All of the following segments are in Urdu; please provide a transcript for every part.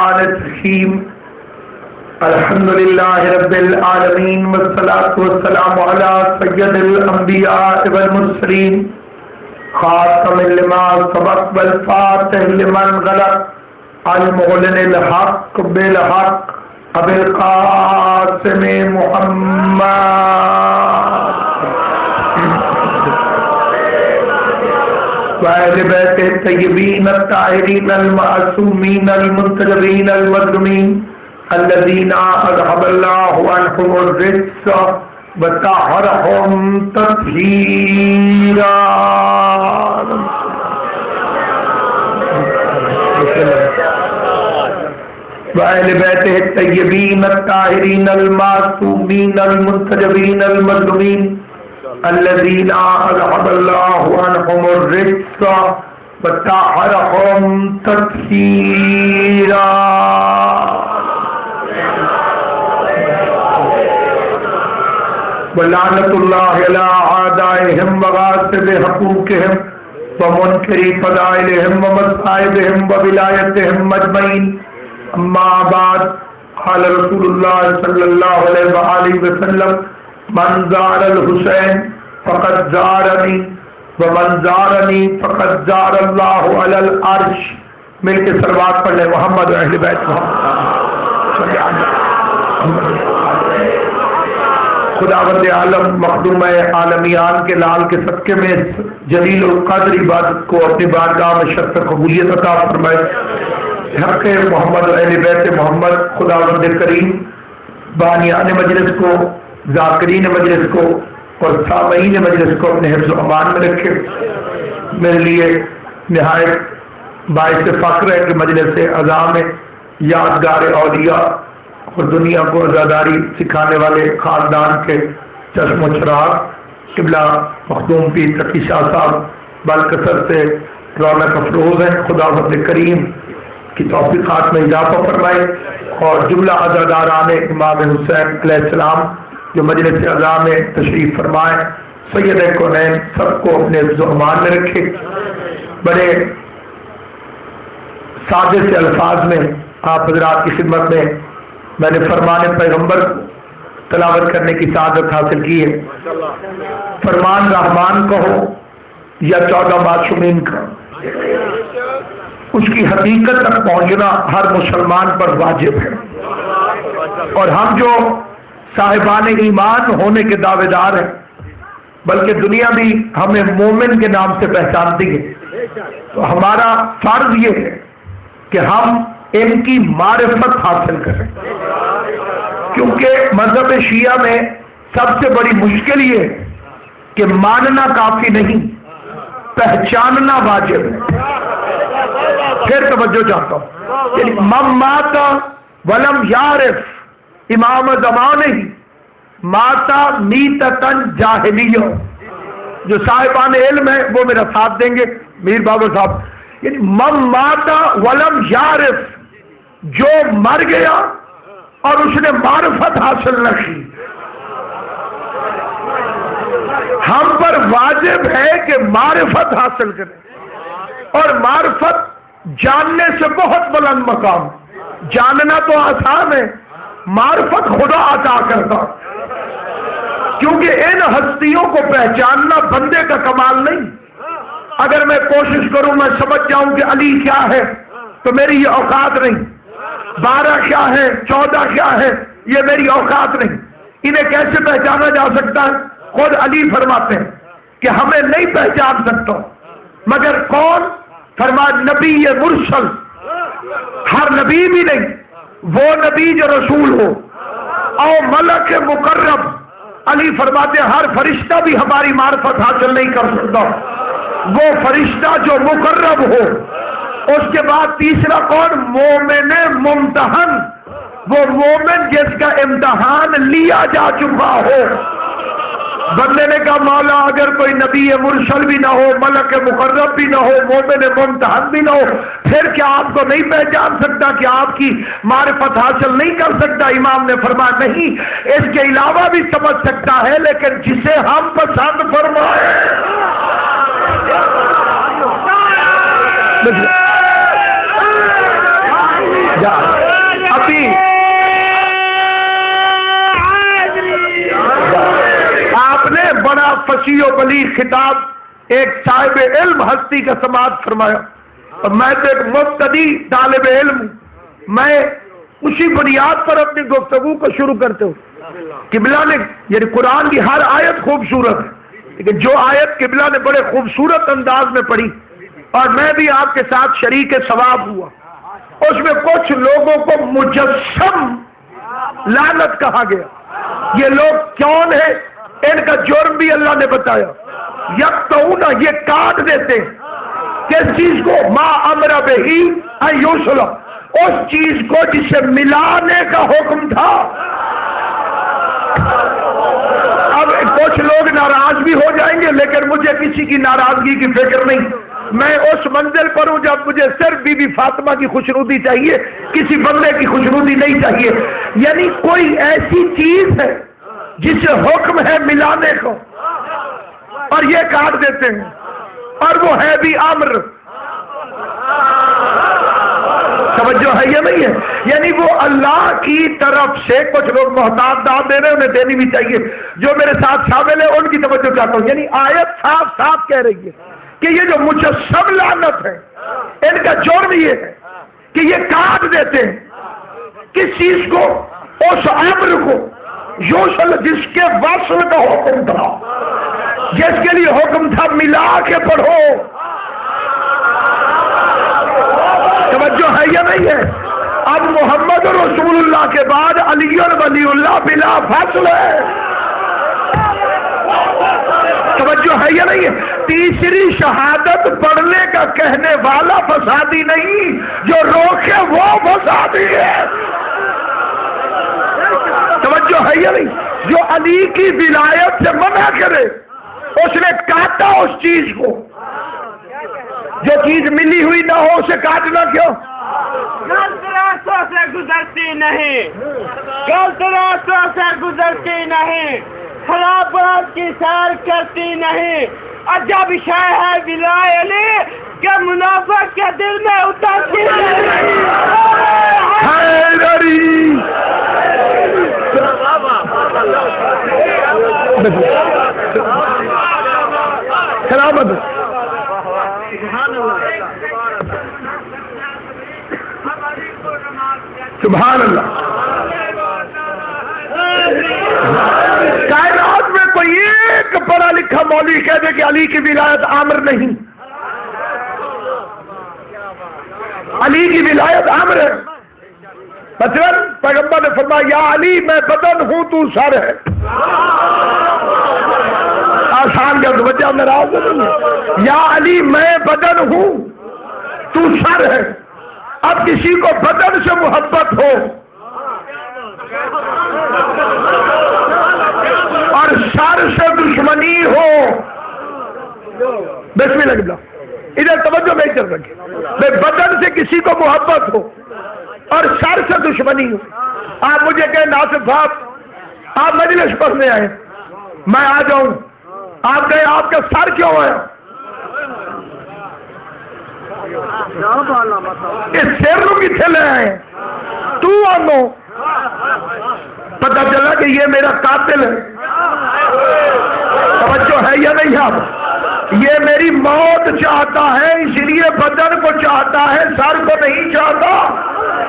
الرحیم الحمد للہ رب العالمین والصلاة والسلام علی سید الانبیاء والمرسلین خاتم لما سبق والفاتح لمن غلق المعلن الحق بالحق ابی القاسم محمد وآل بیت الطیبین الطاہرین المعصومین المنتجبین المظلومین الذین اذهب اللہ عنہم الرجس وطہرہم تطہیرا. وآل بیت الطیبین الطاہرین المعصومین المنتجبین المظلومین الذين أذهب الله عنهم الرجس وطهرهم تطهيرا. ولعنة الله على أعدائهم وغاصب حقوقهم ومنكر فضائلهم ومصائبهم وولايتهم أجمعين. أما بعد، قال رسول الله صلى الله عليه وآله وسلم: من زار الحسین فقد زارنی ومن زارنی فقد زار اللہ علی العرش. مل کے صلوات پڑھ لیں محمد و اہل بیت محمد. خداوند عالم مخدوم عالمیان کے لال کے صدقے میں جلیل القدر عبادت کو اپنی بارگاہ میں شرف قبولیت عطا فرمائے. حق محمد و اہل بیت محمد خداوند کریم بانیان مجلس کو، ذاکرین مجلس کو اور سامعین مجلس کو اپنے حفظ و امان میں رکھے. میرے لیے نہایت باعث فخر ہے کہ مجلس اعظام میں یادگار اولیاء اور دنیا کو عزاداری سکھانے والے خاندان کے چشم و چراغ قبلہ مخدوم پیر تقی شاہ صاحب بالکثر سے رونق افروز ہیں. خداوند کریم کی توفیقات میں اضافہ فرمائے اور جملہ عزاداران امام حسین علیہ السلام جو مجلس اعلیٰ میں تشریف فرمائے سید کونین سب کو اپنے حفظ و امان میں رکھے. بڑے سادے سے الفاظ میں آپ حضرات کی خدمت میں میں نے فرمان پیغمبر تلاوت کرنے کی سعادت حاصل کی ہے. فرمان رحمان کا ہو یا 14 معصومین کا، اس کی حقیقت تک پہنچنا ہر مسلمان پر واجب ہے. اور ہم جو صاحبان ایمان ہونے کے دعوے دار ہیں، بلکہ دنیا بھی ہمیں مومن کے نام سے پہچانتی ہے، تو ہمارا فرض یہ ہے کہ ہم ان کی معرفت حاصل کریں. کیونکہ مذہب شیعہ میں سب سے بڑی مشکل یہ ہے کہ ماننا کافی نہیں، پہچاننا واجب ہے. پھر توجہ چاہتا ہوں، من مات ولم یعرف امام زمان ہی ماتا میتتن جاہلیہ. جو صاحبان علم ہے وہ میرا ساتھ دیں گے، میر بابا صاحب. یعنی من ماتا ولم یعرف، جو مر گیا اور اس نے معرفت حاصل نہ کی. ہم پر واجب ہے کہ معرفت حاصل کریں، اور معرفت جاننے سے بہت بلند مقام. جاننا تو آسان ہے، معرفت خدا عطا کرتا. کیونکہ ان ہستیوں کو پہچاننا بندے کا کمال نہیں. اگر میں کوشش کروں میں سمجھ جاؤں کہ علی کیا ہے تو میری یہ اوقات نہیں. 12 کیا ہے، 14 کیا ہے، یہ میری اوقات نہیں. انہیں کیسے پہچانا جا سکتا ہے؟ خود علی فرماتے ہیں کہ ہمیں نہیں پہچان سکتا مگر کون؟ فرمایا نبی مرسل. ہر نبی بھی نہیں، وہ نبی جو رسول ہو، او ملک مقرب. علی فرماتے ہیں ہر فرشتہ بھی ہماری معرفت حاصل نہیں کر سکتا، وہ فرشتہ جو مقرب ہو. اس کے بعد تیسرا کون؟ مومن ممتحن، وہ مومن جس کا امتحان لیا جا چکا ہو. بندے نے کہا مولا اگر کوئی نبی مرسل بھی نہ ہو، ملک مقرب بھی نہ ہو، مومن ممتحن بھی نہ ہو، پھر کیا آپ کو نہیں پہچان سکتا کہ آپ کی معرفت حاصل نہیں کر سکتا؟ امام نے فرمایا نہیں، اس کے علاوہ بھی سمجھ سکتا ہے، لیکن جسے ہم پسند فرمائے. جا وسیع و بلیغ خطاب ایک صاحب علم ہستی کا سماعت فرمایا، اور میں تو ایک مبتدی طالب علم ہوں، میں اسی بنیاد پر اپنی گفتگو کو شروع کرتے ہوں۔ قبلہ نے یعنی قرآن کی ہر آیت خوبصورت ہے، لیکن جو آیت قبلہ نے بڑے خوبصورت انداز میں پڑھی اور میں بھی آپ کے ساتھ شریک ثواب ہوا، اس میں کچھ لوگوں کو مجسم لعنت کہا گیا۔ یہ لوگ کون ہیں؟ ان کا جرم بھی اللہ نے بتایا، یقطعون، یہ کاٹ دیتے ہیں کس چیز کو؟ ما امر بہ ان یوصل، اس چیز کو جسے ملانے کا حکم تھا۔ اب کچھ لوگ ناراض بھی ہو جائیں گے، لیکن مجھے کسی کی ناراضگی کی فکر نہیں، میں اس منزل پر ہوں جب مجھے صرف بی بی فاطمہ کی خوشنودی چاہیے، کسی بندے کی خوشنودی نہیں چاہیے۔ یعنی کوئی ایسی چیز ہے جسے حکم ہے ملانے کو، اور یہ کاٹ دیتے ہیں، اور وہ ہے بھی امر۔ توجہ ہے یا نہیں ہے؟ یعنی وہ اللہ کی طرف سے کچھ لوگ محتاط داد دے رہے ہیں، انہیں دینی بھی چاہیے۔ جو میرے ساتھ شامل ہیں ان کی توجہ چاہتا ہوں۔ یعنی آیت صاف صاف کہہ رہی ہے کہ یہ جو مجسم لعنت ہے، ان کا جرم یہ ہے کہ یہ کاٹ دیتے ہیں کس چیز کو؟ اس امر کو، یوصل، جس کے وصل کا حکم تھا، جس کے لیے حکم تھا ملا کے پڑھو۔ توجہ ہے یا نہیں ہے؟ اب محمد رسول اللہ کے بعد علی ولی اللہ بلا فصل ہے۔ توجہ ہے یا نہیں ہے؟ تیسری شہادت پڑھنے کا کہنے والا فسادی نہیں، جو روکے وہ فسادی ہے۔ توجہ ہے یا نہیں؟ جو علی کی ولایت سے منع کرے، اس نے کاٹا اس چیز کو۔ جو چیز ملی ہوئی نہ ہو اسے کاٹنا کیوں؟ غلط راستوں سے گزرتی نہیں، غلط راستوں سے گزرتی نہیں، خراب بات کی سیر کرتی نہیں۔ عجب شے ہے ولائے علی کہ منافق کے دل میں اترتی نہیں۔ حیدری سلامت۔ سبحان اللہ۔ کائنات میں کوئی ایک پڑھا لکھا مولوی کہہ دے کہ علی کی ولایت امر نہیں، علی کی ولایت امر ہے۔ مثلاً پیغمبر نے فرمایا یا علی میں بدن ہوں تو سر ہے۔ آسان کر دو بچہ، ناراض نہیں ہے۔ یا علی میں بدن ہوں تو سر ہے۔ اب کسی کو بدن سے محبت ہو اور سر سے دشمنی ہو، بسم اللہ قبلہ، ادھر توجہ نہیں کر رکھے، بدن سے کسی کو محبت ہو اور سر سے دشمنی ہو۔ آپ مجھے کہیں ناصف صاحب آپ مجلس پڑھنے آئے، میں آ جاؤں، آپ کہیں آپ کا سر کیوں ہے؟ اس سر کو کتنے لے آئے؟ تو آنو پتہ چلا کہ یہ میرا قاتل ہے۔ توجہ ہے یا نہیں؟ آپ یہ میری موت چاہتا ہے، اس لیے بدن کو چاہتا ہے، سر کو نہیں چاہتا۔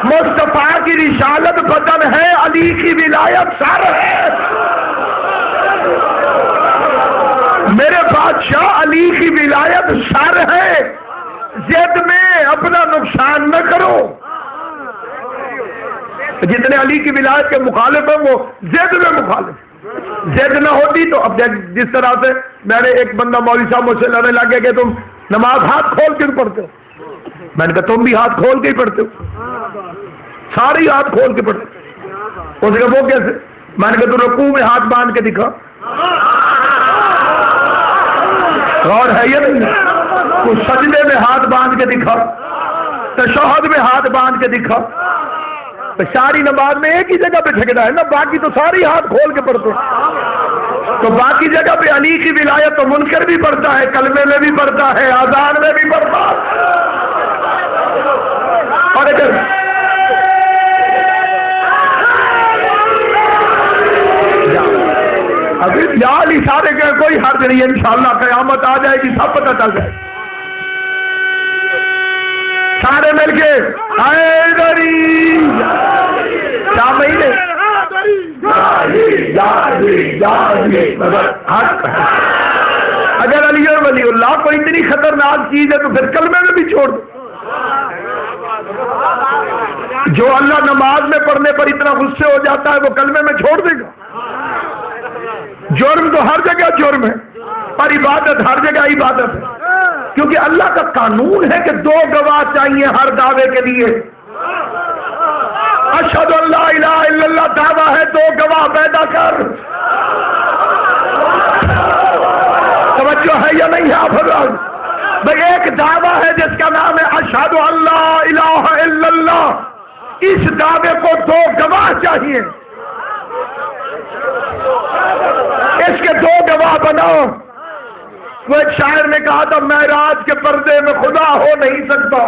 مصطفیٰ کی رسالت بدن ہے، علی کی ولایت سر ہے۔ میرے بادشاہ علی کی ولایت سر ہے، زد میں اپنا نقصان نہ کرو۔ جتنے علی کی ولایت کے مخالف ہیں وہ زد میں مخالف۔ زد نہ ہوتی تو اب جس طرح سے میں نے ایک بندہ مولوی صاحب مجھ سے لڑنے لگ گیا کہ تم نماز ہاتھ کھول کے پڑھتے ہو، میں نے کہا تم بھی ہاتھ کھول کے ہی پڑھتے ہو، سارے ہاتھ کھول کے پڑھتے ہو۔ اس نے کہا وہ کیسے؟ میں نے کہا تو رکوع میں ہاتھ باندھ کے دکھا۔ غور ہے یا نہیں؟ تو سجدے میں ہاتھ باندھ کے دکھا، تشہد میں ہاتھ باندھ کے دکھا۔ تو ساری نماز میں ایک ہی جگہ پہ جھگڑا ہے نا، باقی تو ساری ہاتھ کھول کے پڑھتے ہیں۔ تو باقی جگہ پہ علی کی ولایت تو منکر بھی پڑھتا ہے، کلمے میں بھی پڑھتا ہے، اذان میں بھی پڑھتا ہے۔ اور اگر ابھی یا علی سارے کہ کوئی حرج لیے انشاءاللہ قیامت آ جائے گی، سب پتہ چل جائے گا۔ سارے مل کے حیدری کیا مہینے اگر علی اور ولی اللہ کو اتنی خطرناک چیز ہے تو پھر کلمے میں بھی چھوڑ دو۔ جو اللہ نماز میں پڑھنے پر اتنا غصے ہو جاتا ہے وہ کلمے میں چھوڑ دے گا؟ جرم تو ہر جگہ جرم ہے، پر عبادت ہر جگہ عبادت ہے، کیونکہ اللہ کا قانون ہے کہ 2 گواہ چاہیے ہر دعوے کے لیے۔ اشہد ان لا الہ الا اللہ دعویٰ ہے، 2 گواہ پیدا کر۔ توجہ ہے یا نہیں ہے آپ حضرات؟ بھئی ایک دعویٰ ہے جس کا نام ہے اشہد ان لا الہ الا اللہ، اس دعوے کو 2 گواہ چاہیے، اس کے 2 گواہ بناؤ۔ وہ ایک شاعر نے کہا تھا معراج کے پردے میں خدا ہو نہیں سکتا،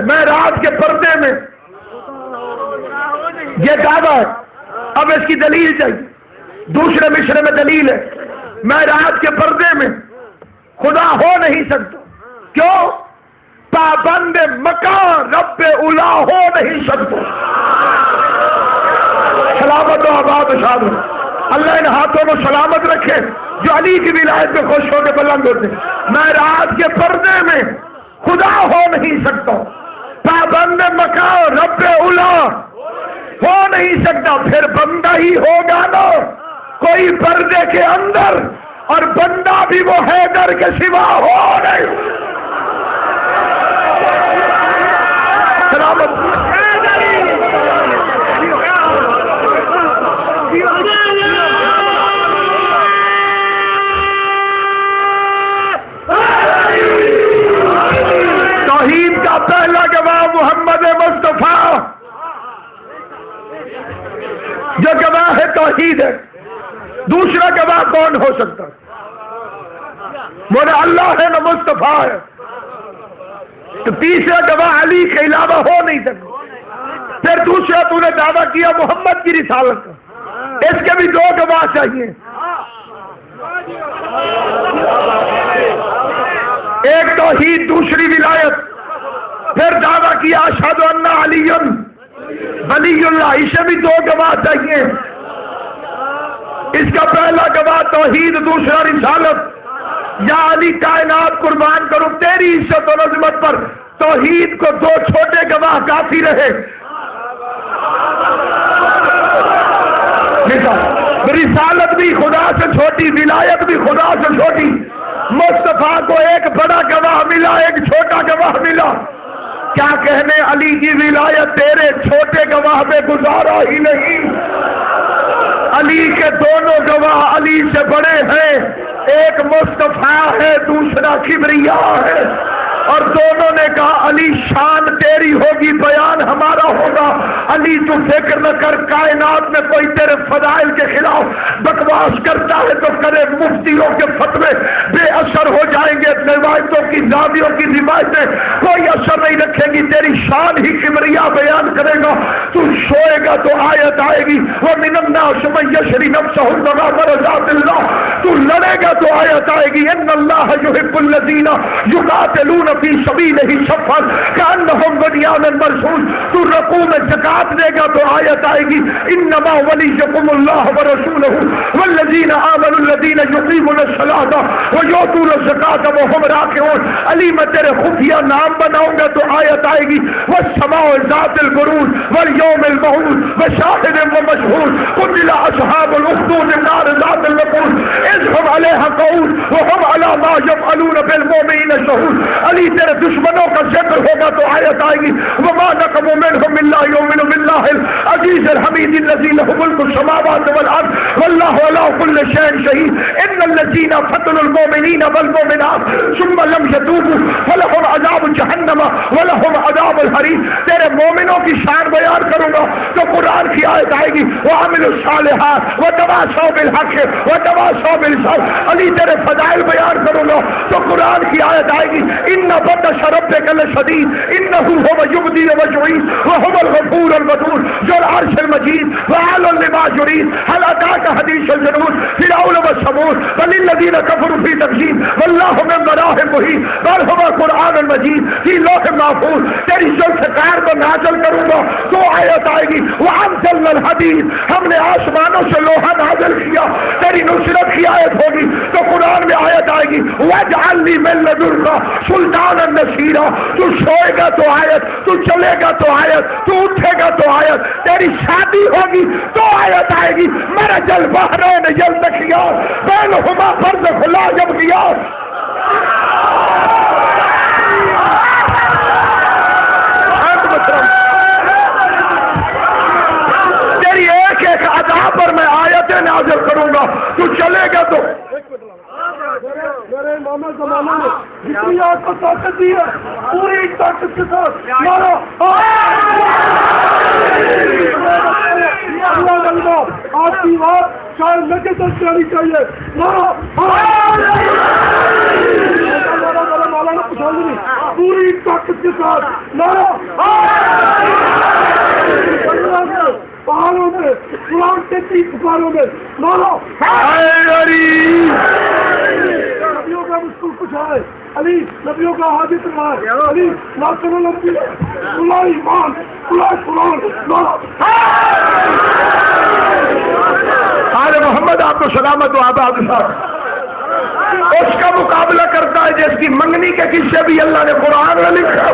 معراج کے پردے میں یہ دعویٰ ہے۔ اب اس کی دلیل چاہیے، دوسرے مشرے میں دلیل ہے معراج کے پردے میں خدا ہو نہیں سکتا، کیوں؟ پابند مکان رب اولا ہو نہیں سکتا۔ سلامت و آباد و شاد ہو، اللہ ان ہاتھوں کو سلامت رکھے جو علی کی ولایت میں خوش ہو کے بلند ہوتے۔ معراج کے پردے میں خدا ہو نہیں سکتا، پابند مکان رب اولا ہو نہیں سکتا، پھر بندہ ہی ہوگا نا کوئی پردے کے اندر، اور بندہ بھی وہ حیدر کے سوا ہو نہیں۔ سلامت توحید کا پہلا گواہ محمد مصطفیٰ، جو گواہ ہے توحید ہے۔ دوسرا گواہ کون ہو سکتا ہے؟ وہ نہ اللہ ہے نہ مصطفیٰ ہے، تو تیسرا گواہ علی کے علاوہ ہو نہیں سکتا۔ پھر دوسرا تو نے دعویٰ کیا محمد کی رسالت کا، اس کے بھی 2 گواہ چاہیے، ایک توحید دوسری ولایت۔ پھر دعویٰ کیا اشہد ان علی ولی اللہ، اسے بھی 2 گواہ چاہیے، اس کا پہلا گواہ توحید دوسرا رسالت۔ یا علی کائنات قربان کروں تیری عزت و عظمت پر توحید کو 2 چھوٹے گواہ کافی رہے۔ رسالت بھی خدا سے چھوٹی، ولایت بھی خدا سے چھوٹی، مصطفیٰ کو ایک بڑا گواہ ملا، ایک چھوٹا گواہ ملا۔ کیا کہنے علی کی ولایت تیرے چھوٹے گواہ میں گزارا ہی نہیں۔ علی کے دونوں گواہ علی سے بڑے ہیں، ایک مصطفیٰ ہے دوسرا کبریاء ہے، اور دونوں نے کہا علی شان تیری ہوگی بیان ہمارا ہوگا۔ علی تو فکر نہ کر، کائنات میں کوئی تیرے فضائل کے خلاف بکواس کرتا ہے تو کرے، مفتیوں کے فتوے بے اثر ہو جائیں گے، روایتوں کی زاویوں کی روایتیں کوئی اثر نہیں رکھیں گی، تیری شان ہی کبریاء بیان کرے گا۔ تو سوئے گا تو آیت آئے گی وَمِنَ النَّاسِ مَن يَشْرِي نَفْسَهُ ابْتِغَاءَ مَرْضَاتِ اللَّهِ، تو لڑے گا تو آیت آئے گی إِنَّ اللَّهَ يُحِبُّ الَّذِينَ يُقَاتِلُونَ فِي سَبِيلِهِ صَفًّا كَأَنَّهُمْ بُنْيَانٌ مَرْصُوصٌ، تو رکوع میں زکات دے گا تو آیت آئے گی إِنَّمَا وَلِيُّكُمُ اللَّهُ وَرَسُولُهُ وَالَّذِينَ آمَنُوا الَّذِينَ يُقِيمُونَ الصَّلَاةَ وَيُؤْتُونَ الزَّكَاةَ وَهُمْ رَاكِعُونَ۔ علی میں تیرے خفیہ نام بناؤں گا تو آیت آئے گی وَالسَّمَاءِ ذَاتِ الْبُرُوجِ وَالْيَوْمِ الْمَوْعُودِ وَشَاهِدٍ وَمَشْهُودٍ قُتِلَ أَصْحَابُ الْأُخْدُودِ النَّارِ ذَاتِ الْوَقُودِ إِذْ هُمْ عَلَيْهَا قُعُودٌ وَهُمْ عَلَى مَا يَفْعَلُونَ بِالْمُؤْمِنِينَ شُهُودٌ۔ علی تیرے دشمنوں کا ذکر ہوگا تو آیت آئے گی وَمَا نَقَمُوا مِنْهُمْ إِلَّا يُؤْمِنُوا بِاللَّهِ الْعَزِيزِ الْحَمِيدِ الَّذِي لَهُ مُلْكُ السَّمَاوَاتِ وَالْأَرْضِ وَاللَّهُ عَلَى كُلِّ شَيْءٍ شَهِيدٌ۔ إِنَّ الَّذِينَ فَتَنُوا الْمُؤْمِنِينَ وَالْمُؤْمِنَاتِ ثُمَّ لَمْ يَتُوبُوا فَلَهُمْ عَذَابُ جَهَنَّمَ وَلَهُمْ عَذَابُ الْحَرِيقِ۔ تیرے مومنوں کی شان بیان کروں گا تو قرآن کی آیت آئے گی وَعَمِلُوا الصَّالِحَاتِ وَتَوَاصَوْا بِالْحَقِّ وَتَوَاصَوْا بِالصَّبْرِ۔ علی تیرے فضائل بیان کروں گا تو قرآن کی آیت آئے گی إِنَّ بَطْشَ رَبِّكَ لَشَدِيدٌ إِنَّهُ هُوَ يُبْدِئُ وَيُعِيدُ وَهُوَ الْغَفُورُ الْوَدُودُ ذُو الْعَرْشِ الْمَجِيدُ فَعَالٌ لِمَا يريد هل أتاك حديث الجنود فرعون وثمود بل الذين كفروا في تكذيب والله من ورائهم محيط بل هو قرآن مجید فی لوح محفوظ. تیری ذوالفقار پر نازل کروں گا تو آیت آئے گی وَأَنزَلْنَا الْحَدِيدَ ہم نے آسمانوں سے لوہا نازل کیا. تیری نصرت کی آیت ہوگی تو قرآن میں آیت آئے گی وَاجْعَلْ لِي مِن لَّدُنكَ سُلْطَانًا نَصِيرًا. تو سوئے گا تو آیت, تو چلے گا تو آیت, تو اٹھے گا تو آیت. تیری شادی ہوگی تو آیت آئے گی مرج البحرین یلتقیان بینہما برزخ لا یبغیان. تیری ایک ایک ادا پر میں آیتیں نازل کروں گا. تو چلے گا تو میرے امام زمانہ نے جتنی آپ کو طاقت دی ہے پوری طاقت کے ساتھ مارو. آپ کی بات شاید لگے تو جانی چاہیے. مارو مولانا پچھاڑی پوری طاقت کے ساتھ مارو. پہاڑوں میں قرآن کے 30 پہاڑوں میں مارو. نبیوں کا مشکل کچھ ہے علی, نبیوں کا حاجت ہے علی. ناصر النبی اللہ ایمان اللہ قرآن مارو. آل محمد آپ کو سلامت و آباد صاحب اس کا مقابلہ کرتا ہے جس کی منگنی کے قصے بھی اللہ نے قرآن میں لکھا.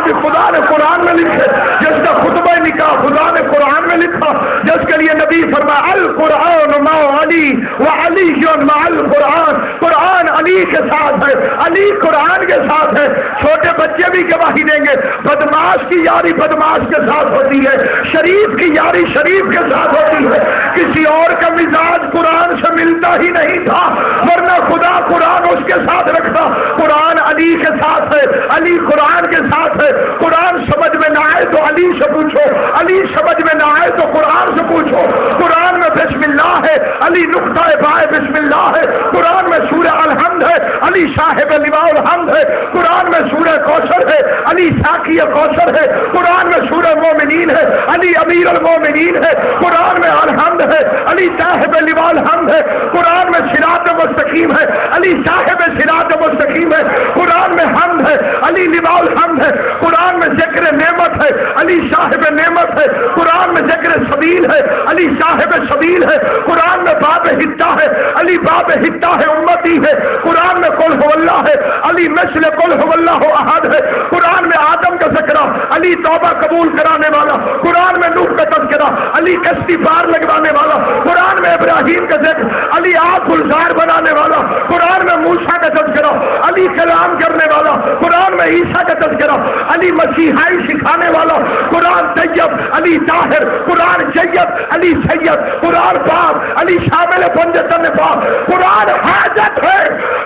بھی خدا نے قرآن میں لکھے, جس کا خطبہ نکاح خدا نے قرآن میں لکھا, جس کے لیے نبی فرمایا القرآن مع علی وعلی مع القرآن. قرآن علی کے ساتھ ہے, علی قرآن کے ساتھ ہے. چھوٹے بچے بھی گواہی دیں گے بدماش کی یاری بدماش کے ساتھ ہوتی ہے, شریف کی یاری شریف کے ساتھ ہوتی ہے. کسی اور کا مزاج قرآن سے ملتا ہی نہیں تھا ورنہ خدا قرآن اس کے ساتھ رکھتا. قرآن علی کے ساتھ ہے, علی قرآن کے ساتھ ہے. قرآن سمجھ میں نہ آئے تو علی سے پوچھو, علی سمجھ میں نہ آئے تو قرآن سے پوچھو. قرآن میں بسم اللہ ہے, علی نقطہ بائے بسم اللہ ہے. قرآن میں سورہ الحمد ہے, علی صاحب لواء الحمد ہے. قرآن میں سورہ کوثر ہے, علی ساقی کوثر ہے. قرآن میں سورہ مومنین ہے, علی امیر المومنین ہے. قرآن میں الحمد ہے, علی صاحب لواء الحمد ہے. قرآن میں صراط مستقیم ہے, علی صاحب صراط مستقیم ہے. قرآن میں حمد ہے, علی لواء الحمد ہے. قرآن میں ذکر نعمت ہے, علی صاحب نعمت ہے. قرآن میں ذکر سبیل ہے, علی صاحب سبیل ہے. قرآن میں باب حتہ ہے, علی باب حتہ ہے امتی ہے. قرآن میں قل هو اللہ ہے, علی مثل قل هو اللہ احد ہے. قرآن میں آدم کا ذکر, علی توبہ قبول کرانے والا. قرآن میں نوح کا تذکرہ, علی کشتی پار لگوانے والا. قرآن میں ابراہیم کا ذکر, علی آگ گلزار بنانے والا. قرآن میں موسیٰ کا تذکرہ, علی کلام کرنے والا. قرآن میں عیسیٰ کا تذکرہ, علی مسیحائی سکھانے والا. قرآن طیب, علی طاہر. قرآن جید, علی سید. قرآن پاک, علی شامل پنجتن پاک. قرآن حاجت ہے,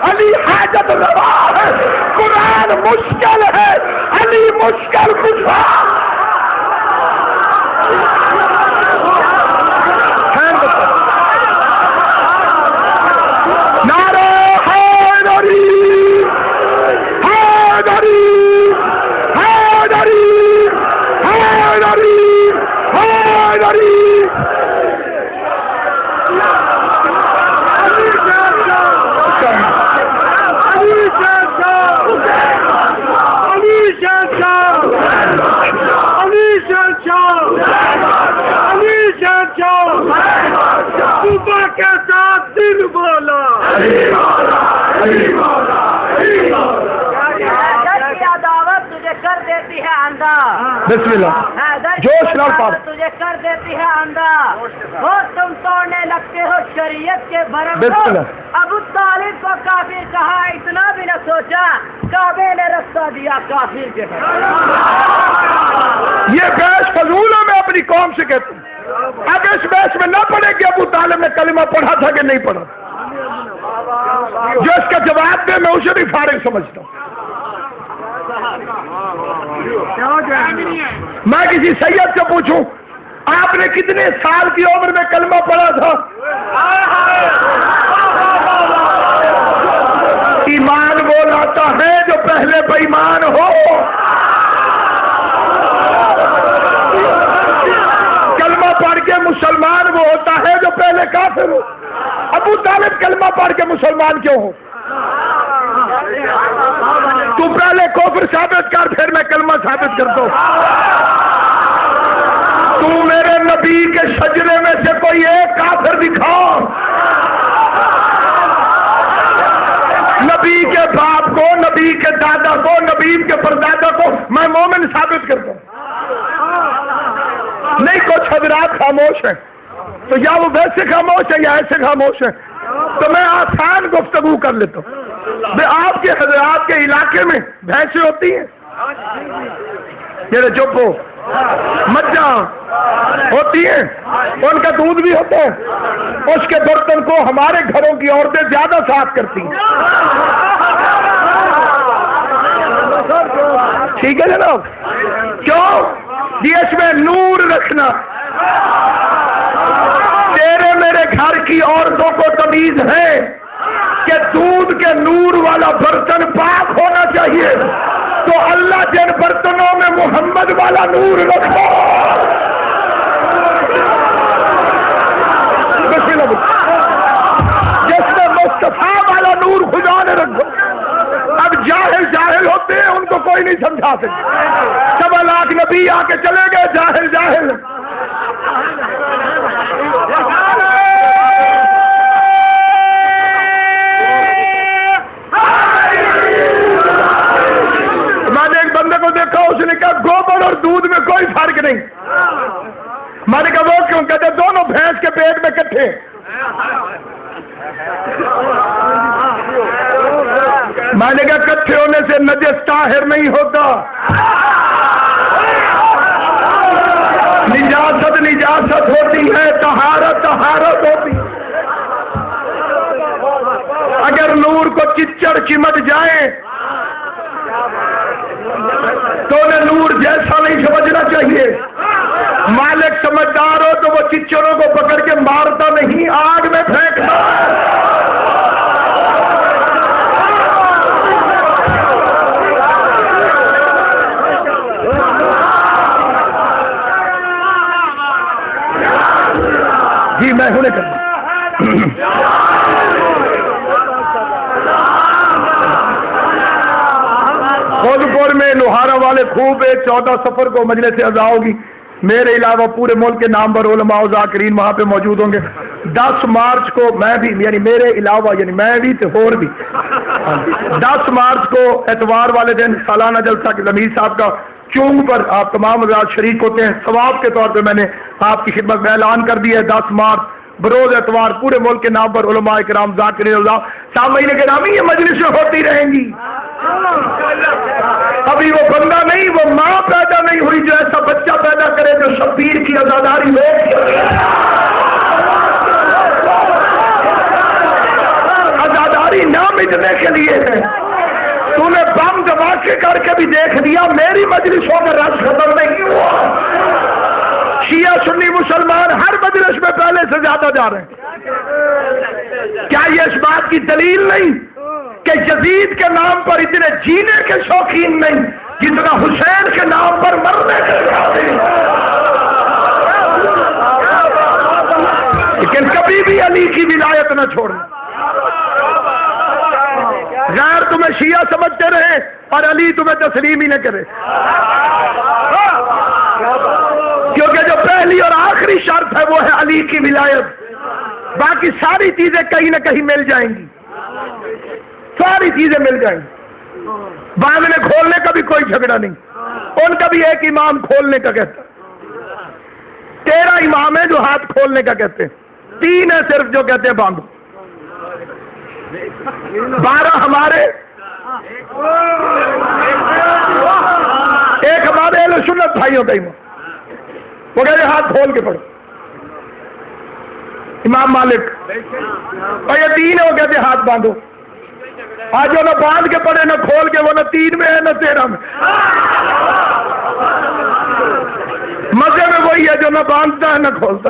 علی حاجت روا ہے. قرآن مشکل ہے, علی مشکل کشا. نعرہ حیدری حیدری حیدری حیدری حیدری. صبح کے ساتھ دن بولا عداوت تجھے کر دیتی ہے اندھا. بسم اللہ جوش نال پاک تجھے کر دیتی ہے اندھا. وہ تم توڑنے لگتے ہو شریعت کے بھرم بسم کو. اللہ. ابو طالب کو کافر کہا, اتنا بھی نہ سوچا کعبے نے رستہ دیا کافر کے. یہ بحث فضول ہے, میں اپنی قوم سے کہتا ہوں. اگر اس بحث میں نہ پڑھے کہ ابو طالب نے کلمہ پڑھا تھا کہ نہیں پڑھا, جو اس کا جواب دے میں اسے بھی فارغ سمجھتا ہوں. میں کسی سید سے پوچھوں آپ نے کتنے سال کی عمر میں کلمہ پڑھا تھا, ایمان بول آتا ہے جو پہلے بےایمان ہو. کلمہ پڑھ کے مسلمان وہ ہوتا ہے جو پہلے کافر ہو. ابو طالب کلمہ پڑھ کے مسلمان کیوں ہو؟ تو پہلے کفر ثابت کر، پھر میں کلمہ ثابت کرتا ہوں. تو میرے نبی کے شجرے میں سے کوئی ایک کافر دکھاؤ، نبی کے باپ کو، نبی کے دادا کو، نبی کے پردادا کو میں مومن ثابت کرتا ہوں. نہیں کچھ حضرات خاموش ہیں، تو یا وہ ویسے خاموش ہے یا ایسے خاموش ہے، تو میں آسان گفتگو کر لیتا ہوں. میں آپ کے حضرات کے علاقے میں بھینسیں ہوتی ہیں، میرے چپ ہو، مجھاں ہوتی ہیں، ان کا دودھ بھی ہوتا ہے، اس کے برتن کو ہمارے گھروں کی عورتیں زیادہ صاف کرتی ہیں. ٹھیک ہے جناب؟ کیوں؟ اس میں نور رکھنا. تیرے میرے گھر کی عورتوں کو تمیز ہے کہ دودھ کے نور والا برتن پاک ہونا چاہیے، تو اللہ جن برتنوں میں محمد والا نور رکھو. جس میں مصطفیٰ والا نور خدا نے رکھو. اب جاہل ہوتے ہیں، ان کو کوئی نہیں سمجھا سکتے. 1.25 لاکھ نبی آ کے چلے گئے، جاہل. میں نے ایک بندے کو دیکھا، اس نے کہا گوبر اور دودھ میں کوئی فرق نہیں. میں نے کہا وہ کیوں؟ کہتے دونوں بھینس کے پیٹ میں کٹھے. میں نے کہا کٹھے ہونے سے نجس طاہر نہیں ہوتا، نجاست ہوتی ہے، طہارت ہوتی. اگر نور کو چچڑ چمٹ جائے تو انہیں نور جیسا نہیں سمجھنا چاہیے. مالک سمجھدار ہو تو وہ چچڑوں کو پکڑ کے مارتا نہیں، آگ میں پھینکتا. جی میں ہونے کرتا خودپور میں لوہارا والے خوب 14 سفر کو مجلس عزا ہوگی. میرے علاوہ پورے ملک کے نامور علماء و ذاکرین وہاں پہ موجود ہوں گے. 10 مارچ کو میں بھی، یعنی میرے علاوہ، یعنی میں بھی تو اور بھی 10 مارچ کو اتوار والے دن سالانہ جلسہ ضمیر صاحب کا چونگ پر آپ تمام حضرات شریک ہوتے ہیں. ثواب کے طور پہ میں نے آپ کی خدمت میں اعلان کر دیا ہے 10 مارچ بروز اتوار پورے ملک کے نام پر علماء کرام ذاکرین اللہ سامعین گرامی یہ مجلسیں ہوتی رہیں گی. ابھی وہ بندہ نہیں، وہ ماں پیدا نہیں ہوئی جو ایسا بچہ پیدا کرے جو شبیر کی عزاداری ہو. عزاداری نہ مٹنے کے لیے ہے. تو نے بم دھماکے کر کے بھی دیکھ لیا، میری مجلسوں میں رس ختم نہیں ہوا. شیعہ سنی مسلمان ہر مجلس میں پہلے سے زیادہ جا رہے ہیں. کیا یہ اس بات کی دلیل نہیں کہ یزید کے نام پر اتنے جینے کے شوقین نہیں جتنا حسین کے نام پر مرنے کے شوقین؟ لیکن کبھی بھی علی کی ولایت نہ چھوڑنا. غیر تمہیں شیعہ سمجھتے رہے اور علی تمہیں تسلیم ہی نہ کرے، کیونکہ جو پہلی اور آخری شرط ہے وہ ہے علی کی ولایت. باقی ساری چیزیں کہیں نہ کہیں مل جائیں گی، ساری چیزیں مل جائیں گی. باندھنے کھولنے کا بھی کوئی جھگڑا نہیں، ان کا بھی ایک امام کھولنے کا کہتا ہے. 13 امام ہیں جو ہاتھ کھولنے کا کہتے ہیں، 3 ہیں صرف جو کہتے ہیں باندھو. 12 ہمارے، ایک ہمارے اہل سنت بھائیوں کا امام، وہ کہتے ہیں ہاتھ کھول کے پڑھو. امام مالک. اور یہ 3 ہے وہ کہتے ہیں ہاتھ باندھو. آج جو نہ باندھ کے پڑھے نہ کھول کے، وہ نہ 3 میں ہے نہ 13 میں. مزے میں وہی ہے جو نہ باندھتا ہے نہ کھولتا.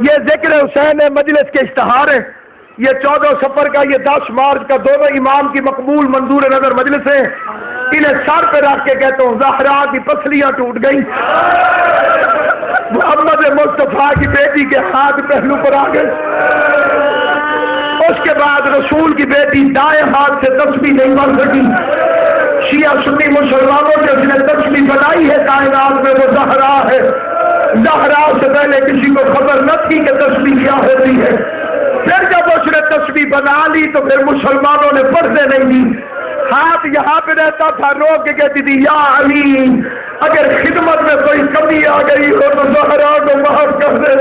یہ ذکر حسین مجلس کے اشتہار ہیں، یہ 14 سفر کا، یہ 10 مارچ کا، دونوں امام کی مقبول منظور نظر مجلس ہیں۔ انہیں سر پہ رکھ کے کہتا ہوں زہرا کی پسلیاں ٹوٹ گئی، محمد مصطفیٰ کی بیٹی کے ہاتھ پہلو پر آ گئے، اس کے بعد رسول کی بیٹی دائیں ہاتھ سے تسبیح نہیں بن سکی۔ شیعہ سنی مسلمانوں سے اس نے تسبیح بنائی ہے کائنات میں، وہ زہرا ہے۔ زہرا سے پہلے کسی کو خبر نہ تھی کہ تسبیح کیا ہوتی ہے۔ پھر جب اس نے تسبیح بنا لی تو پھر مسلمانوں نے پڑھنے نہیں دی، ہاتھ یہاں پہ رہتا تھا، رو کے کہتی تھی یا علی اگر خدمت میں کوئی کمی آ گئی ہو تو زہرا کو معاف کر دے،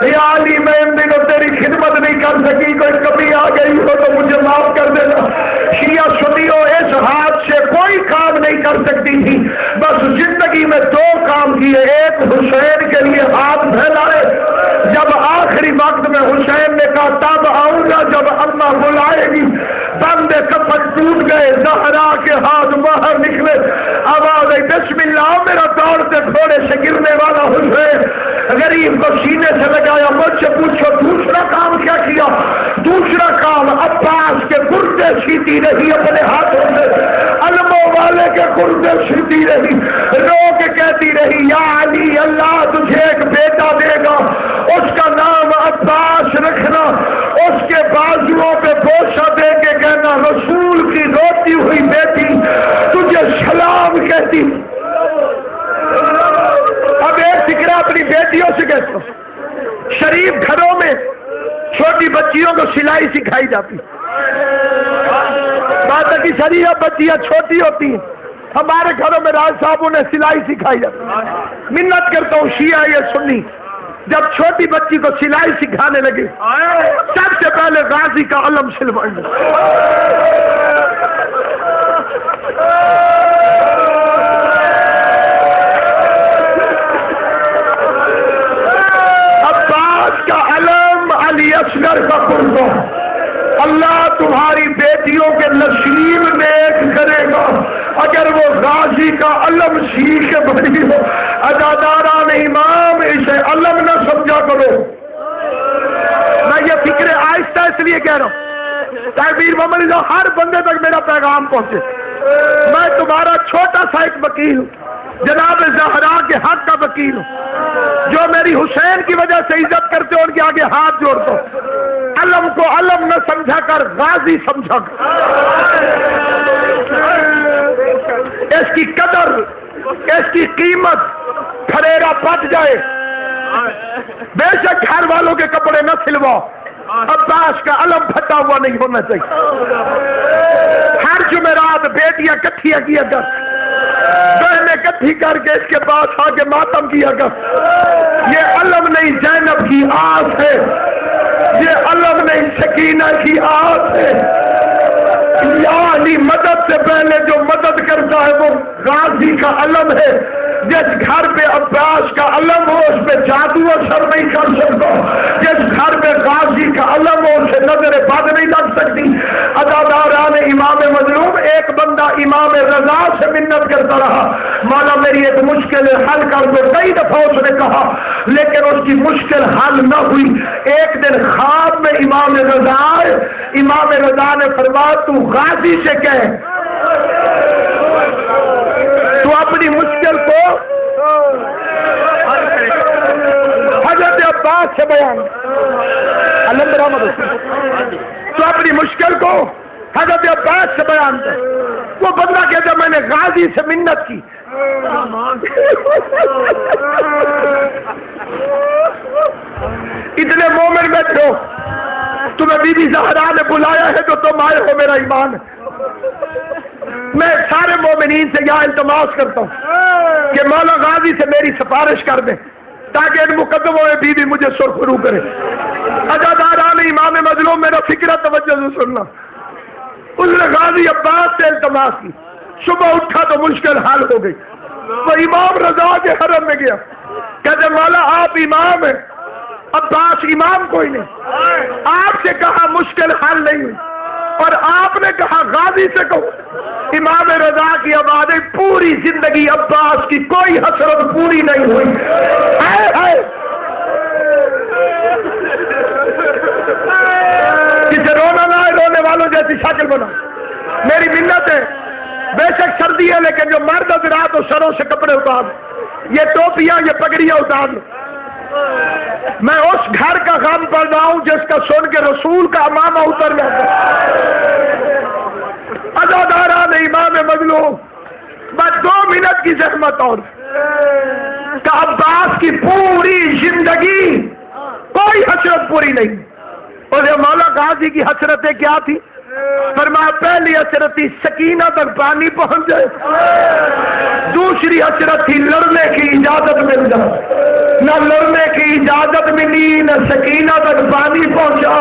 یا علی میں ان دنوں تیری خدمت نہیں کر سکی، کوئی کمی آ گئی ہو تو مجھے معاف کر دینا۔ شیعہ سنیوں اس ہاتھ سے کوئی کام نہیں کر سکتی تھی، بس زندگی میں 2 کام کیے، ایک حسین کے لیے ہاتھ پھیلائے، جب آخری وقت میں حسین نے کہا تب آؤں گا جب اللہ بلائے گی، بند کفن ٹوٹ گئے، زہرا کے ہاتھ باہر نکلے، آواز آئی بسم اللہ، میرا دوڑتے گھوڑے سے گرنے والا حسین، غریب کو سینے سے لگایا۔ مجھ سے پوچھو دوسرا کام کیا کیا؟ دوسرا کام عباس کے گردے سیتی رہی اپنے ہاتھوں سے، علموں والے کے گردے سیتی رہی، رو کے کہتی رہی یا علی اللہ تجھے ایک بیٹا دے گا، اس کا نام عباس رکھنا، اس کے بازوؤں پہ بوسہ دے کے کہنا رسول کی روتی ہوئی بیٹی تجھے سلام کہتی۔ اب ایک فکرہ اپنی بیٹیوں سے کہتا ہوں، شریف گھروں میں چھوٹی بچیوں کو سلائی سکھائی جاتی، بات ہے کہ شریف بچیاں چھوٹی ہوتی ہیں، ہمارے گھروں میں راج صاحبوں نے سلائی سکھائی جاتی۔ منت کرتا ہوں شیعہ یہ سنی جب چھوٹی بچی کو سلائی سکھانے لگے سب سے پہلے غازی کا علم سلوائیں گے۔ عباس کا علم، علی اصغر کا قربہ، اللہ تمہاری بیٹیوں کے نصیب نیک کرے گا اگر وہ غازی کا علم سیکھ بڑی ہو۔ اداداران امام اسے علم نہ سمجھا کرو۔ میں یہ فکر آہستہ اس لیے کہہ رہا ہوں تعبیر محمد اللہ ہر بندے تک میرا پیغام پہنچے۔ میں تمہارا چھوٹا سا ایک وکیل ہوں، جناب زہرا کے حق کا وکیل ہوں، جو میری حسین کی وجہ سے عزت کرتے ہو ان کے آگے ہاتھ جوڑتا ہوں۔ علم کو علم نہ سمجھا کر غازی سمجھا کر، اس کی قدر، اس کی قیمت پھریرا پٹ جائے۔ بے شک گھر والوں کے کپڑے نہ سلواؤ، عباس کا علم پھٹا ہوا نہیں ہونا چاہیے۔ ہر جمعرات بیٹیاں کٹھیاں کیا کر، بہنیں کٹھی کر کے اس کے پاس آ کے ماتم کیا کر۔ یہ علم نہیں زینب کی آس ہے، یہ علم نہیں سکینہ کی آس ہے۔ یعنی مدد سے پہلے جو مدد کرتا ہے وہ غازی کا علم ہے۔ جس گھر پہ عباس کا علم ہو اس پہ جادو اثر نہیں کر سکتا، جس گھر پہ غازی کا علم ہو اسے نظر بد نہیں لگ سکتی۔ اداداران امام مظلوم، ایک بندہ امام رضا سے منت کرتا رہا مولا میری ایک مشکل حل کر دو، کئی دفعہ اس نے کہا لیکن اس کی مشکل حل نہ ہوئی۔ ایک دن خواب میں امام رضا آئے، امام رضا نے فرمایا تو غازی سے کہہ تو اپنی مشکل کو حضرت عباس سے بیان تو اپنی مشکل کو حضرت عباس سے بیان کر۔ وہ بندہ کہتا میں نے غازی سے منت کی، اتنے مومن بیٹھے ہو، تمہیں بی بی زہرا نے بلایا ہے تو تم آئے ہو، میرا ایمان ہے۔ میں سارے مومنین سے یہاں التماس کرتا ہوں کہ مولا غازی سے میری سفارش کر دیں تاکہ ان مقدموں میں بی بی مجھے سرخرو کرے۔ عزاداران امام مظلوم میرا فکرہ توجہ سے سننا، اس نے غازی عباس سے التماس کی، صبح اٹھا تو مشکل حل ہو گئی۔ وہ امام رضا کے حرم میں گیا، کہتے مولا آپ امام ہیں، عباس امام کوئی نہیں، آپ سے کہا مشکل حل نہیں ہوئی اور آپ نے کہا غازی سے کہو۔ امام رضا کی آواز ہے پوری زندگی عباس کی کوئی حسرت پوری نہیں ہوئی۔ والوں جیسی شکل بنا. میری منت ہے، بے شک سردی ہے لیکن جو مرد حضرات ہو سروں سے کپڑے اتار دو، یہ ٹوپیاں یہ پگڑیاں اتار دو. میں اس گھر کا غم پڑ رہا ہوں جس کا سن کے رسول کا امامہ اتر جاتا. عزاداران امام مظلوم، بس 2 منٹ کی زحمت اور کہ عباس کی پوری زندگی کوئی حسرت پوری نہیں. اور یہ مولا غازی کی حسرتیں کیا تھی؟ فرمایا پہلی حسرت تھی سکینہ تک پانی پہنچ جائے، دوسری حسرت تھی لڑنے کی اجازت مل جائے. نہ لڑنے کی اجازت ملی نہ سکینہ تک پانی پہنچا.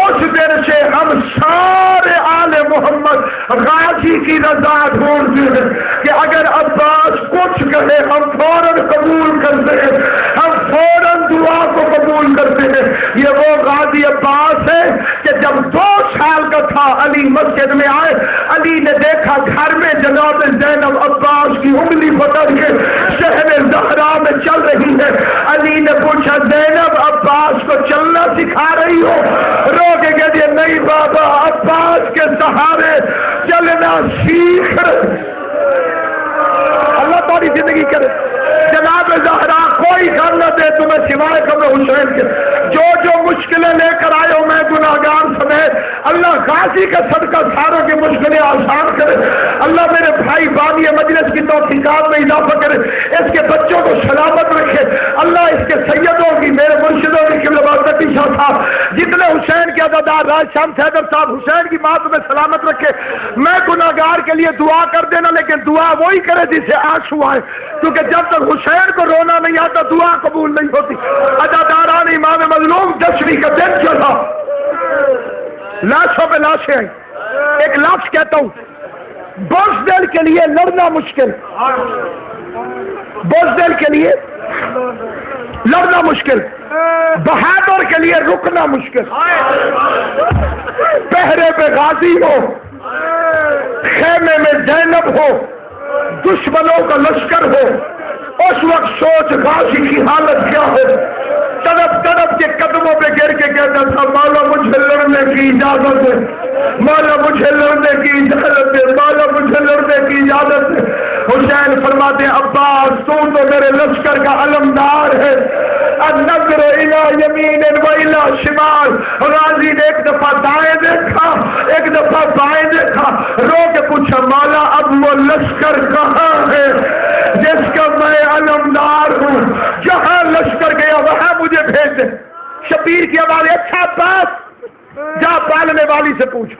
اس دن سے ہم سارے آل محمد غازی کی رضا ڈھونڈتے ہیں کہ اگر عباس کچھ کہے ہم فوراً قبول کرتے ہیں، ہم فوراً دعا کو قبول کرتے ہیں. یہ وہ غازی عباس ہے کہ جب 2 سال کا تھا علی مسجد میں آئے، علی نے دیکھا گھر میں جناب زینب عباس کی انگلی پکڑ کے شہر زہرا میں چل رہی ہے. علی نے پوچھا زینب عباس کو چلنا سکھا رہی ہو؟ رو کے کہہ دیا نہیں بابا، عباس کے سہارے چلنا سیکھ رہے. اللہ تمہاری زندگی کرے. جناب زہرا کوئی غم نہ دے تمہیں سوائے قبر حسین کے. جو جو مشکلیں لے کر آئے ہو میں گناہگار سمیت، اللہ غازی کا صدقہ ساروں کی مشکلیں آسان کرے. اللہ میرے بھائی بانی مجلس کی توفیقات میں اضافہ کرے، اس کے بچوں کو سلامت رکھے. اللہ اس کے سیدوں کی، میرے مرشدوں کی قبلہ بابتی شاہ صاحب، جتنے حسین کے عزادار راج شام حیدر صاحب، حسین کی ماں تمہیں سلامت رکھے. میں گناہگار کے لیے دعا کر دینا، لیکن دعا وہی کرے جسے آنسو آئے، کیونکہ جب تک حسین کو رونا نہیں آتا دعا قبول نہیں ہوتی. عزاداران امام مظلوم 10ویں کا دن چلا، لاشوں پہ لاشیں آئی. ایک لفظ کہتا ہوں، بزدل کے لیے لڑنا مشکل، بزدل کے لیے لڑنا مشکل، بہادر کے لیے رکنا مشکل. پہرے پہ غازی ہو، خیمے میں زینب ہو، دشمنوں کا لشکر ہو، اس وقت سوچ غازی کی حالت کیا ہو. تڑپ تڑپ کے قدموں پہ گر کے کہتا تھا مولا مجھے لڑنے کی اجازت دے، مولا مجھے لڑنے کی اجازت دے، مولا مجھے لڑنے کی اجازت دے. حسین فرماتے عباس تو میرے لشکر کا علمدار ہے. النظر الی یمین و الی شمال. غازی نے ایک دفعہ دائیں دیکھا، ایک دفعہ بائیں دیکھا، رو کے پوچھا مولا اب وہ لشکر کہاں ہے جس کا میں علمدار ہوں؟ جہاں لشکر گیا وہاں مجھے بھیج دے. شبیر کی آواز، اچھا بات جا پالنے والی سے پوچھ.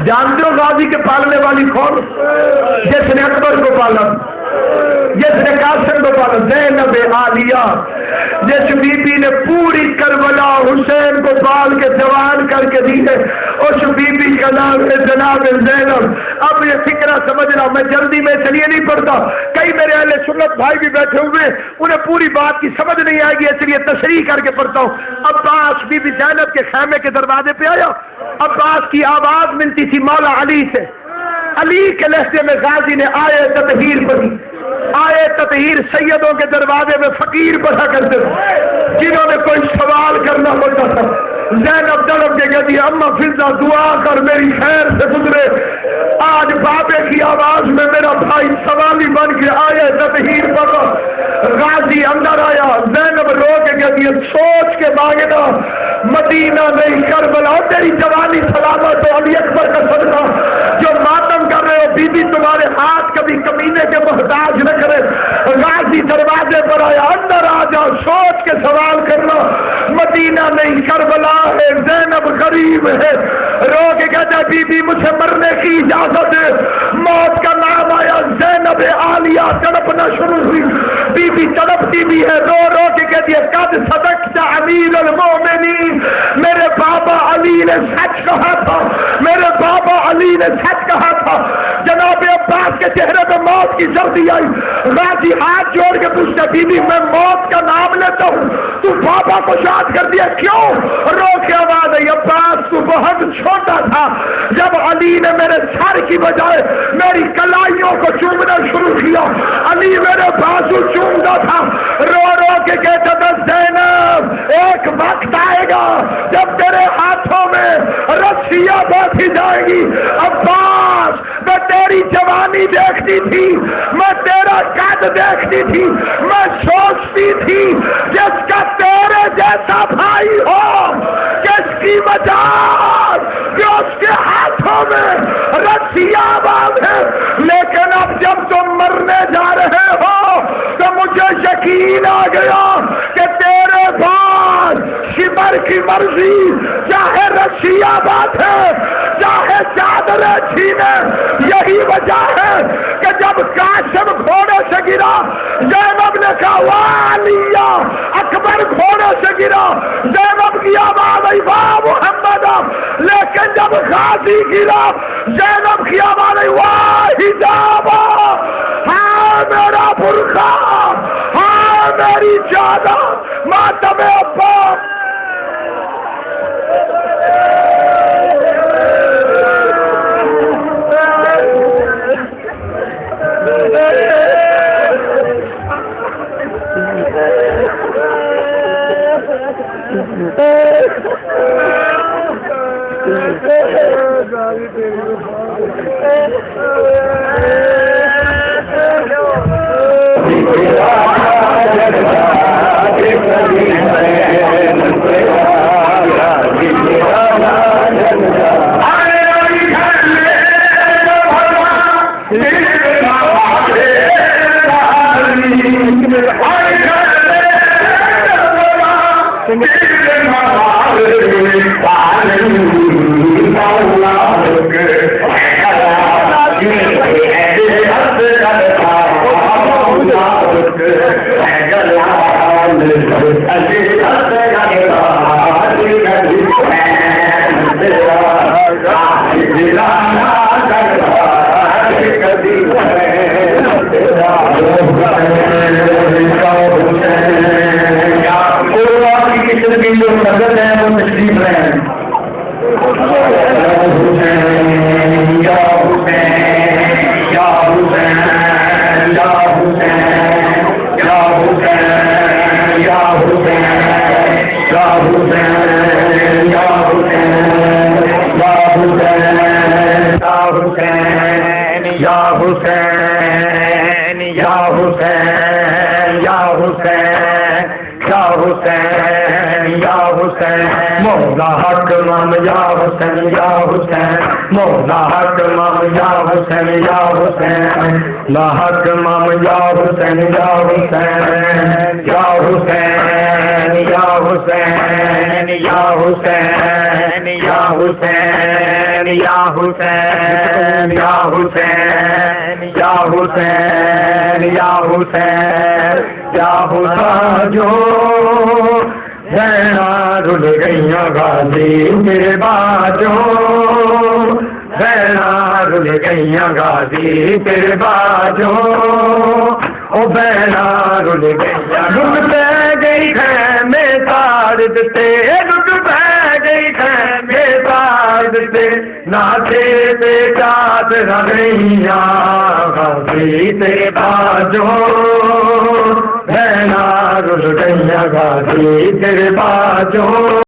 جانتے ہو غازی کے پالنے والی کون؟ جس نے اکبر کو پالا، جس نے قاسم کو پالا، زینب عالیہ. جس بی بی نے پوری کربلا حسین کو پال کے جوان کر کے دی ہے، اس بی بی کا نام ہے جناب زینب. اب یہ فکرہ سمجھنا، میں جلدی میں چلیے نہیں پڑھتا، کئی میرے اہل سنت بھائی بھی بیٹھے ہوئے انہیں پوری بات کی سمجھ نہیں آئے گی، اس لیے تشریح کر کے پڑھتا ہوں. عباس بی بی زینب کے خیمے کے دروازے پہ آیا. عباس کی آواز ملتی تھی مولا علی سے. علی کے لہجے میں غازی نے آئے تطہیر پڑھی. آئے تطہیر سیدوں کے دروازے میں فقیر پڑھا کرتے تھے، جنہوں نے کوئی سوال کرنا ہوتا تھا. زینب طلب کے کہتی ہے اما فضا دعا کر میری خیر سے گزرے. آج بابے کی آواز میں میرا بھائی سوالی بن کے آئے تطہیر پڑھا. غازی اندر آیا. زینب رو کے کہتی ہے سوچ کے مانگنا، مدینہ نہیں کربلا. تیری جوانی سلامت ہو، علی اکبر کا صدقہ. جو ماتم کر رہے ہو بی بی تمہارے ہاتھ کبھی کمینے کے محتاج نہ کرے. غازی دروازے پر آیا، اندر آ جا، سوچ کے سوال کرنا، مدینہ نہیں کربلا ہے. زینب غریب ہے، رو کے کہتا ہے بی بی مجھے مرنے کی اجازت ہے. موت کا نام آیا، زینب عالیہ تڑپنا شروع ہوئی. بی بی تڑپتی بھی ہے، رو رو کے کہتی ہے قد صدقت امیر المومنین. میرے بابا علی نے سچ کہا تھا، میرے بابا علی نے سچ کہا تھا. جناب عباس کے چہرے پہ موت کی جلدی آئی. غازی ہاتھ جوڑ کے پوچھتا بی بی میں موت کا نام لیتا ہوں، تو بابا کو یاد کر دیا کیوں؟ رو کے آواز ہے عباس تو بہت چھوٹا تھا جب علی نے میرے سر کی بجائے میری کلائیوں کو چومنا شروع کیا. علی میرے بازو چومتا تھا. رو رو کے کہتا تھا زینب ایک وقت آئے گا جب تیرے ہاتھوں رسیاں بیٹھی جائے گی۔ عباس میں تیری جوانی دیکھتی تھی، میں تیرا قد دیکھتی تھی، میں سوچتی تھی جس کا تیرے جیسا بھائی ہو کس کی مجال کہ اس کے ہاتھوں میں رسیاں باندھے، لیکن اب جب تم مرنے جا رہے ہو تو مجھے یقین آ گیا کہ تیرے بعد شبر کی مرضی چاہے رسیاں باندھے چاہے چادریں چھینے۔ یہی وجہ ہے کہ جب قاسم گھوڑے سے گرا زینب نے کہا والیہ، اکبر گھوڑے سے گرا زینب کی آواز آئی واہ محمد، لیکن جب غازی گرا زینب کی آواز آئی واہ حجاب، ہاں میرا برقع، ہاں میری چادر، ماتم عباس۔ مولا حق مام یا حسین یا حسین، مولا حق مام یا حسین یا حسین، لا حق مام یا حسین یا حسین یا حسین یا حسین یا حسین یا حسین یا حسین یا حسین یا حسین یا حسین یا حسین جو زینا رل گئیاں غازی میرے باجو، زینا رل گئیاں غازی تیرے باجو، او بینا رل گئیاں رل پہ گئی خیمے تار دتے، رل پہ گئی خیمے تار دتے، ناچے تے چات رہیاں غازی تیرے باجو، بینا رل گئیاں غازی تیرے باجو۔